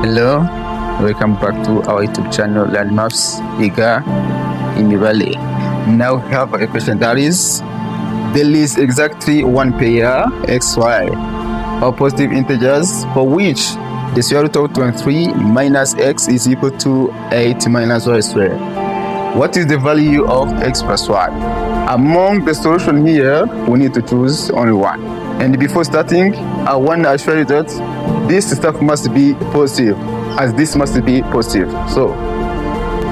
Hello, welcome back to our YouTube channel Learn Maths Iga Imibale. Now we have a question that is, there is exactly one pair xy of positive integers for which the square root of 23 minus x is equal to 8 minus y squared. What is the value of x plus y? Among the solution here, we need to choose only one. And before starting, I want to assure you that this stuff must be positive, as this must be positive. So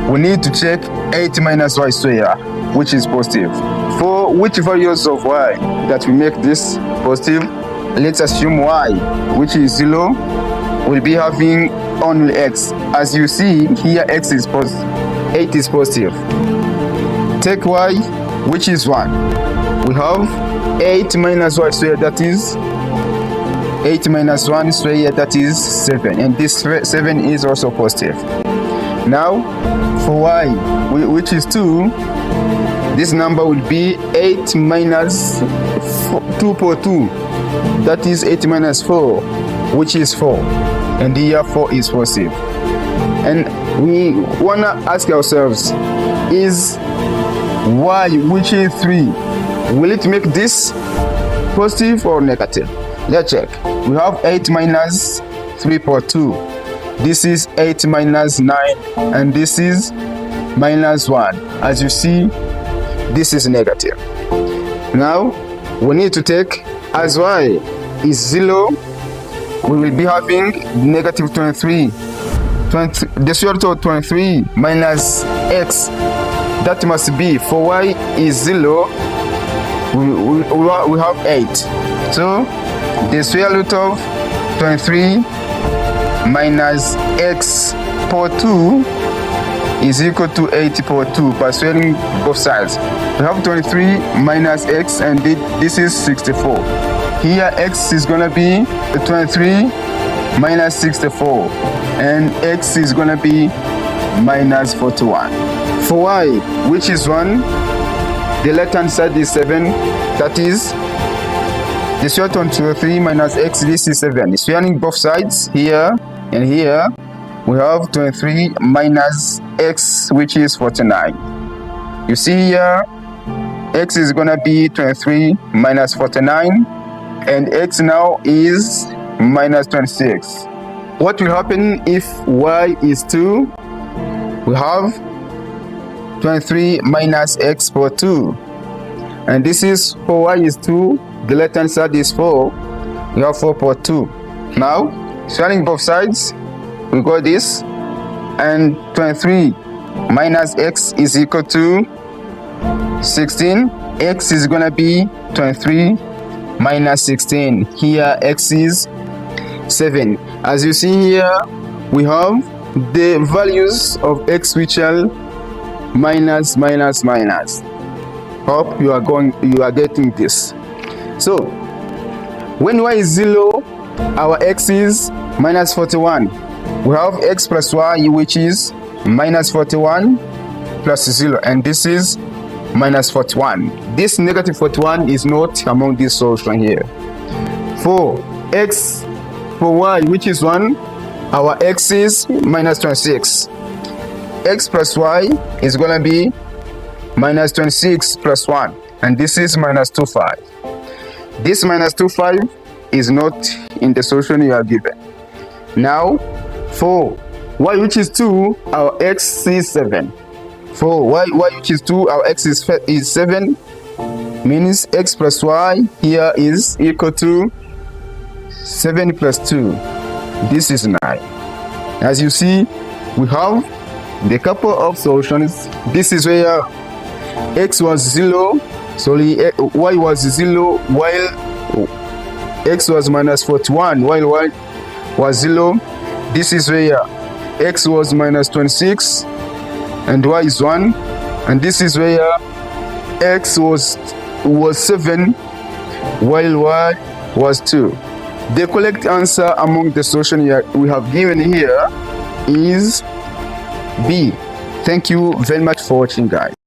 we need to check 8 minus y squared, which is positive. For which values of y that we make this positive, let's assume y, which is 0, will be having only x. As you see here, x is positive, 8 is positive. Take y, which is 1. We have 8 minus y squared, that is 8 minus 1 squared, that is 7. And this 7 is also positive. Now, for y, which is 2, this number will be 8 minus 2 per 2. That is 8 minus 4, which is 4. And here 4 is positive. And we want to ask ourselves, is y, which is 3, will it make this positive or negative? Let's check. We have 8 minus 3 per 2. This is 8 minus 9, and this is minus 1. As you see, this is negative. Now, we need to take, as y is 0, we will be having negative 23. The square root of 23 minus x, that must be, for y is 0, we have 8. So the square root of 23 minus x per 2 is equal to 8 per 2 by squaring both sides. We have 23 minus x, and this is 64. Here x is going to be 23 minus 64, and x is going to be minus 41. For y, which is 1, the left hand side is 7, that is the square root of 23 minus x, this is 7. Squaring both sides, here and here, we have 23 minus x, which is 49. You see here, x is going to be 23 minus 49, and x now is minus 26. What will happen if y is 2? We have 23 minus x per 2, and this is, for y is 2, the left hand side is 4, we have 4 per 2. Now, squaring both sides, we got this, and 23 minus x is equal to 16. X is going to be 23 minus 16. Here x is 7. As you see here, we have the values of x which are minus, minus, minus. Hope you are getting this. So when y is 0, our x is minus 41. We have x plus y, which is minus 41 plus 0, and this is minus 41. This negative 41 is not among this solution here. For x, for y, which is 1, our x is minus 26. X plus y is going to be minus 26 plus 1, and this is minus 25. This minus 25 is not in the solution you are given. Now, for y, which is 2, our x is 7. For y which is 2, our x is 7, means x plus y here is equal to 7 plus 2. This is 9. As you see, we have the couple of solutions. This is where x was 0, sorry, y was 0, while x was minus 41, while y was 0. This is where x was minus 26 and y is 1, and this is where x was 7 while y was 2. The correct answer among the solution we have given here is B. Thank you very much for watching, guys.